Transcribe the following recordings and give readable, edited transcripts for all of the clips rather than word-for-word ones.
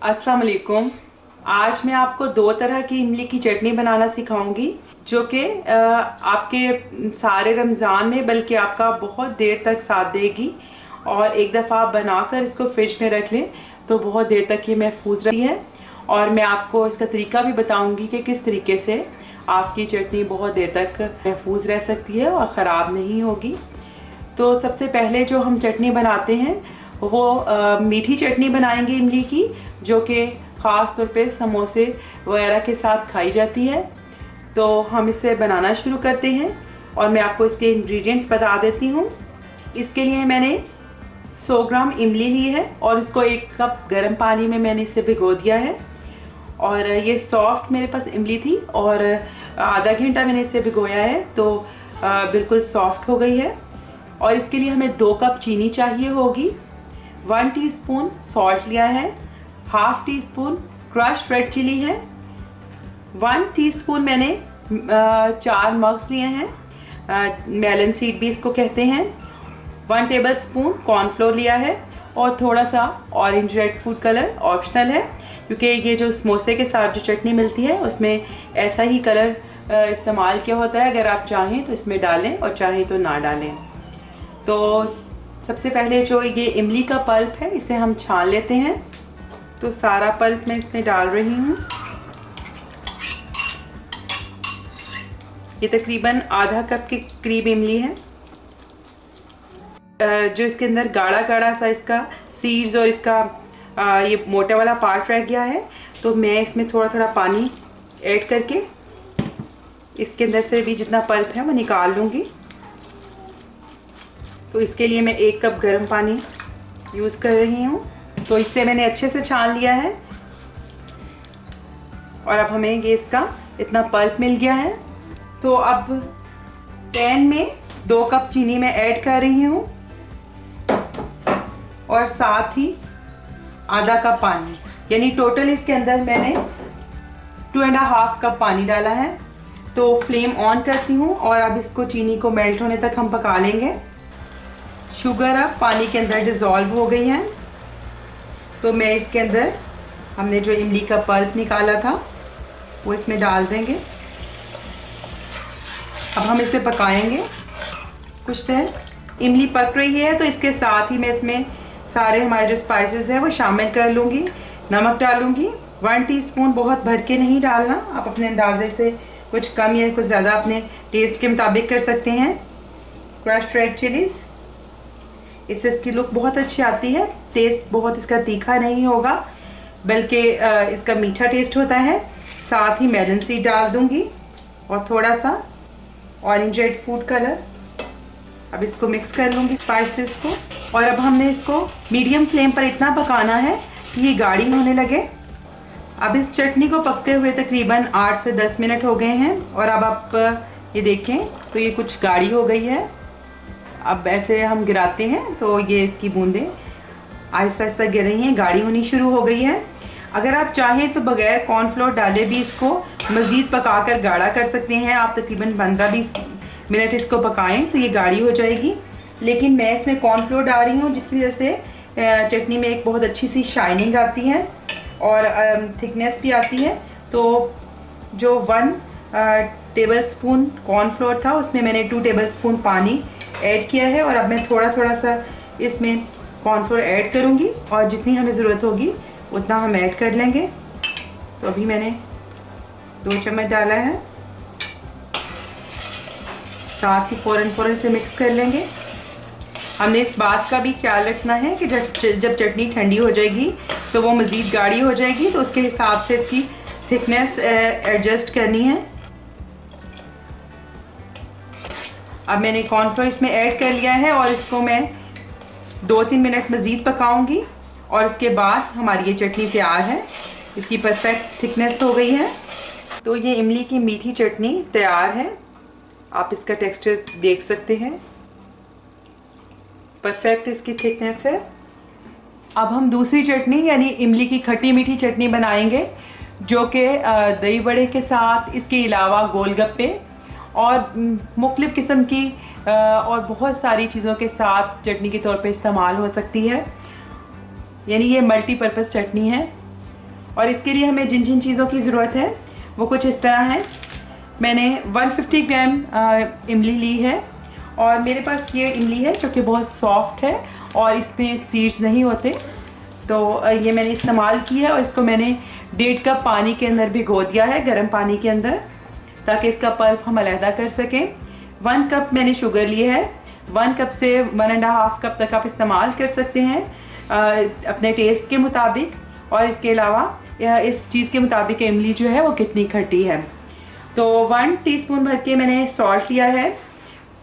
अस्सलाम वालेकुम। आज मैं आपको दो तरह की इमली की चटनी बनाना सिखाऊंगी जो कि आपके सारे रमज़ान में बल्कि आपका बहुत देर तक साथ देगी। और एक दफ़ा आप बनाकर इसको फ्रिज में रख लें तो बहुत देर तक ये महफूज रहती है। और मैं आपको इसका तरीका भी बताऊंगी कि किस तरीके से आपकी चटनी बहुत देर तक महफूज रह सकती है और ख़राब नहीं होगी। तो सबसे पहले जो हम चटनी बनाते हैं वो मीठी चटनी बनाएंगे इमली की, जो कि ख़ास तौर पे समोसे वगैरह के साथ खाई जाती है। तो हम इसे बनाना शुरू करते हैं और मैं आपको इसके इंग्रेडिएंट्स बता देती हूँ। इसके लिए मैंने 100 ग्राम इमली ली है और इसको 1 कप गर्म पानी में मैंने इसे भिगो दिया है। और ये सॉफ्ट मेरे पास इमली थी और आधा घंटा मैंने इसे भिगोया है तो बिल्कुल सॉफ्ट हो गई है। और इसके लिए हमें 2 कप चीनी चाहिए होगी, 1 टीस्पून सॉल्ट लिया है, half teaspoon crushed red chilli है, 1 टीस्पून मैंने 4 मग्स लिए हैं, मेलन सीड भी इसको कहते हैं, 1 टेबल स्पून कॉर्नफ्लोर लिया है और थोड़ा सा orange red food colour optional है, क्योंकि ये जो समोसे के साथ जो चटनी मिलती है उसमें ऐसा ही कलर इस्तेमाल किया होता है। अगर आप चाहें तो इसमें डालें और चाहें तो ना डालें। तो सबसे पहले जो ये इमली का पल्प है इसे हम छान लेते हैं। तो सारा पल्प मैं इसमें डाल रही हूँ। ये तकरीबन आधा कप के करीब इमली है। जो इसके अंदर गाढ़ा गाढ़ा सा इसका सीड्स और इसका ये मोटा वाला पार्ट रह गया है, तो मैं इसमें थोड़ा थोड़ा पानी ऐड करके इसके अंदर से भी जितना पल्प है वो निकाल लूँगी। तो इसके लिए मैं 1 कप गर्म पानी यूज़ कर रही हूँ। तो इससे मैंने अच्छे से छान लिया है और अब हमें ये इसका इतना पल्प मिल गया है। तो अब पैन में 2 कप चीनी मैं ऐड कर रही हूँ और साथ ही आधा कप पानी, यानी टोटल इसके अंदर मैंने 2.5 कप पानी डाला है। तो फ्लेम ऑन करती हूँ और अब इसको चीनी को मेल्ट होने तक हम पका लेंगे। शुगर अब पानी के अंदर डिज़ोल्व हो गई है। तो मैं इसके अंदर हमने जो इमली का पल्प निकाला था वो इसमें डाल देंगे। अब हम इसे पकाएंगे कुछ देर। इमली पक रही है तो इसके साथ ही मैं इसमें सारे हमारे जो स्पाइसेस हैं वो शामिल कर लूँगी। नमक डालूँगी 1 टीस्पून, बहुत भर के नहीं डालना, आप अपने अंदाजे से कुछ कम या कुछ ज़्यादा अपने टेस्ट के मुताबिक कर सकते हैं। क्रश्ड रेड चिलीज़, इससे इसकी लुक बहुत अच्छी आती है। टेस्ट बहुत इसका तीखा नहीं होगा बल्कि इसका मीठा टेस्ट होता है। साथ ही मेलन सीड डाल दूंगी और थोड़ा सा ऑरेंज रेड फूड कलर। अब इसको मिक्स कर लूँगी स्पाइसेस को। और अब हमने इसको मीडियम फ्लेम पर इतना पकाना है कि ये गाढ़ी होने लगे। अब इस चटनी को पकते हुए तकरीबन 8 से 10 मिनट हो गए हैं और अब आप ये देखें तो ये कुछ गाढ़ी हो गई है। अब ऐसे हम गिराते हैं तो ये इसकी बूंदें आहिस्ता आहिस्ता गिर रही हैं, गाढ़ी होनी शुरू हो गई है। अगर आप चाहें तो बगैर कॉर्नफ्लोर डाले भी इसको मज़ीद पकाकर गाढ़ा कर सकते हैं। आप तकरीबन 15-20 मिनट इसको पकाएं तो ये गाढ़ी हो जाएगी। लेकिन मैं इसमें कॉर्नफ्लोर डाल रही हूँ जिसकी वजह से चटनी में एक बहुत अच्छी सी शाइनिंग आती है और थिकनेस भी आती है। तो जो 1 टेबल स्पून कॉर्नफ्लोर था उसमें मैंने 2 टेबल स्पून पानी ऐड किया है और अब मैं थोड़ा थोड़ा सा इसमें कॉर्नफ्लोर ऐड करूँगी और जितनी हमें ज़रूरत होगी उतना हम ऐड कर लेंगे। तो अभी मैंने 2 चम्मच डाला है। साथ ही फ़ौरन से मिक्स कर लेंगे। हमने इस बात का भी ख्याल रखना है कि जब चटनी ठंडी हो जाएगी तो वो मज़ीद गाढ़ी हो जाएगी, तो उसके हिसाब से इसकी थिकनेस एडजस्ट करनी है। अब मैंने कॉर्नफ्लोर इसमें ऐड कर लिया है और इसको मैं 2-3 मिनट मज़ीद पकाऊंगी और इसके बाद हमारी ये चटनी तैयार है। इसकी परफेक्ट थिकनेस हो गई है। तो ये इमली की मीठी चटनी तैयार है। आप इसका टेक्सचर देख सकते हैं, परफेक्ट इसकी थिकनेस है। अब हम दूसरी चटनी यानी इमली की खट्टी मीठी चटनी बनाएंगे, जो कि दही बड़े के साथ, इसके अलावा गोलगप्पे और मुख्तलिफ़ किस्म की और बहुत सारी चीज़ों के साथ चटनी के तौर पे इस्तेमाल हो सकती है। यानी ये मल्टीपर्पज़ चटनी है। और इसके लिए हमें जिन जिन चीज़ों की ज़रूरत है वो कुछ इस तरह है। मैंने 150 ग्राम इमली ली है और मेरे पास ये इमली है जो कि बहुत सॉफ्ट है और इसमें सीड्स नहीं होते, तो ये मैंने इस्तेमाल की है। और इसको मैंने 1.5 कप पानी के अंदर भिगो दिया है, गर्म पानी के अंदर, ताकि इसका पल्प हम अलहदा कर सकें। 1 कप मैंने शुगर ली है। 1 कप से 1.5 कप तक आप इस्तेमाल कर सकते हैं अपने टेस्ट के मुताबिक, और इसके अलावा इस चीज़ के मुताबिक इमली जो है वो कितनी खट्टी है। तो 1 टीस्पून भर के मैंने सॉल्ट लिया है।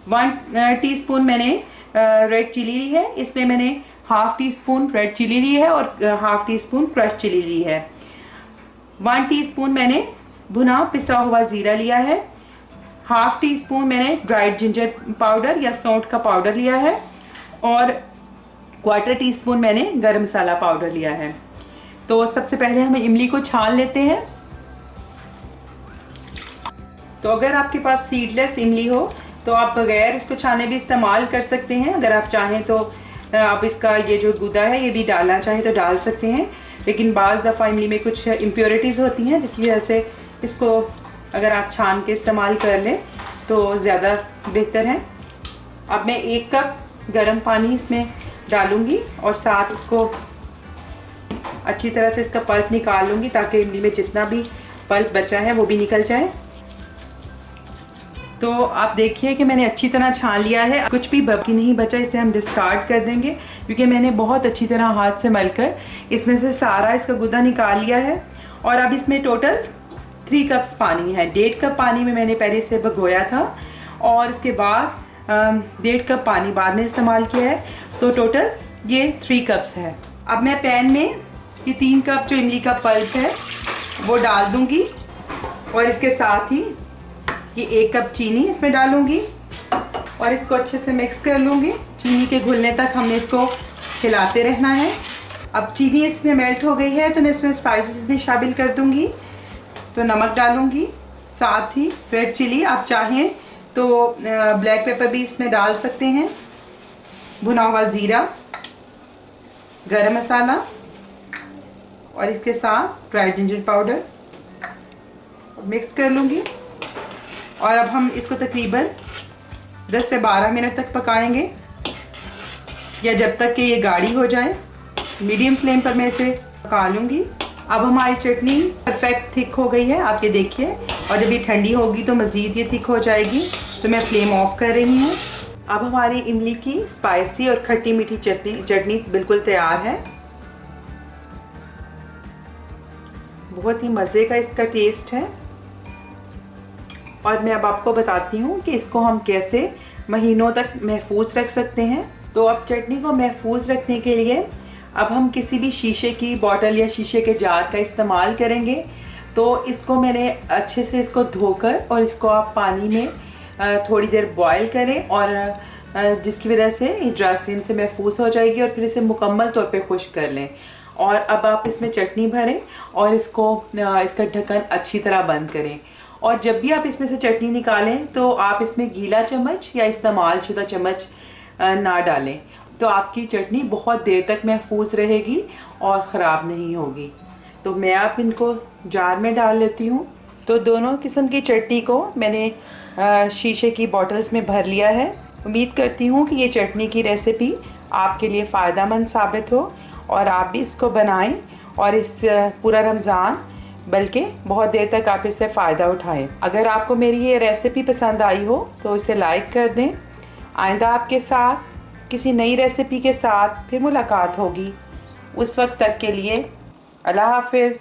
1 टीस्पून मैंने रेड चिली ली है। इसमें मैंने ½ टीस्पून रेड चिली ली है और ½ टीस्पून क्रश चिली ली है। 1 टीस्पून मैंने भुना पिसा हुआ ज़ीरा लिया है। ½ टीस्पून मैंने ड्राइड जिंजर पाउडर या सौंठ का पाउडर लिया है और 1/4 टीस्पून मैंने गरम मसाला पाउडर लिया है। तो सबसे पहले हम इमली को छान लेते हैं। तो अगर आपके पास सीडलेस इमली हो तो आप बगैर उसको छाने भी इस्तेमाल कर सकते हैं। अगर आप चाहें तो आप इसका ये जो गुदा है ये भी डालना चाहें तो डाल सकते हैं, लेकिन बाज़ दफ़ा इमली में कुछ इम्प्योरिटीज़ होती हैं जिसकी वजह से इसको अगर आप छान के इस्तेमाल कर लें तो ज़्यादा बेहतर है। अब मैं 1 कप गर्म पानी इसमें डालूंगी और साथ इसको अच्छी तरह से इसका पल्प निकाल लूँगी ताकि इमली में जितना भी पल्प बचा है वो भी निकल जाए। तो आप देखिए कि मैंने अच्छी तरह छान लिया है, कुछ भी बाकी नहीं बचा, इसे हम डिस्कार्ड कर देंगे क्योंकि मैंने बहुत अच्छी तरह हाथ से मलकर इसमें से सारा इसका गुदा निकाल लिया है। और अब इसमें टोटल 3 कप्स पानी है। 1.5 कप पानी में मैंने पहले इसे भिगोया था और इसके बाद 1.5 कप पानी बाद में इस्तेमाल किया है, तो टोटल ये 3 कप्स है। अब मैं पैन में ये 3 कप जो इमली का पल्प है वो डाल दूंगी और इसके साथ ही ये 1 कप चीनी इसमें डालूंगी और इसको अच्छे से मिक्स कर लूँगी। चीनी के घुलने तक हमने इसको हिलाते रहना है। अब चीनी इसमें मेल्ट हो गई है तो मैं इसमें स्पाइसेस भी शामिल कर दूंगी। तो नमक डालूंगी, साथ ही रेड चिली, आप चाहें तो ब्लैक पेपर भी इसमें डाल सकते हैं, भुना हुआ ज़ीरा, गरम मसाला और इसके साथ ड्राई जिंजर पाउडर मिक्स कर लूँगी। और अब हम इसको तकरीबन 10 से 12 मिनट तक पकाएंगे या जब तक कि ये गाढ़ी हो जाए। मीडियम फ्लेम पर मैं इसे पका लूँगी। अब हमारी चटनी परफेक्ट थिक हो गई है, आप ये देखिए, और जब ये ठंडी होगी तो मज़ीद ये थिक हो जाएगी। तो मैं फ्लेम ऑफ कर रही हूँ। अब हमारी इमली की स्पाइसी और खट्टी मीठी चटनी बिल्कुल तैयार है। बहुत ही मज़े का इसका टेस्ट है और मैं अब आपको बताती हूँ कि इसको हम कैसे महीनों तक महफूज रख सकते हैं। तो अब चटनी को महफूज रखने के लिए अब हम किसी भी शीशे की बोतल या शीशे के जार का इस्तेमाल करेंगे। तो इसको मैंने अच्छे से इसको धोकर और इसको आप पानी में थोड़ी देर बॉईल करें और जिसकी वजह से ये जरासीम से महफूज हो जाएगी और फिर इसे मुकम्मल तौर पे खुश्क कर लें। और अब आप इसमें चटनी भरें और इसको इसका ढक्कन अच्छी तरह बंद करें। और जब भी आप इसमें से चटनी निकालें तो आप इसमें गीला चम्मच या इस्तेमाल शुदा चम्मच ना डालें, तो आपकी चटनी बहुत देर तक महफूज रहेगी और ख़राब नहीं होगी। तो मैं आप इनको जार में डाल लेती हूँ। तो दोनों किस्म की चटनी को मैंने शीशे की बॉटल्स में भर लिया है। उम्मीद करती हूँ कि ये चटनी की रेसिपी आपके लिए फ़ायदेमंद साबित हो और आप भी इसको बनाएं और इस पूरा रमज़ान बल्कि बहुत देर तक आप इससे फ़ायदा उठाएं। अगर आपको मेरी ये रेसिपी पसंद आई हो तो इसे लाइक कर दें। आइंदा आपके साथ किसी नई रेसिपी के साथ फिर मुलाकात होगी। उस वक्त तक के लिए अल्लाह हाफ़िज़।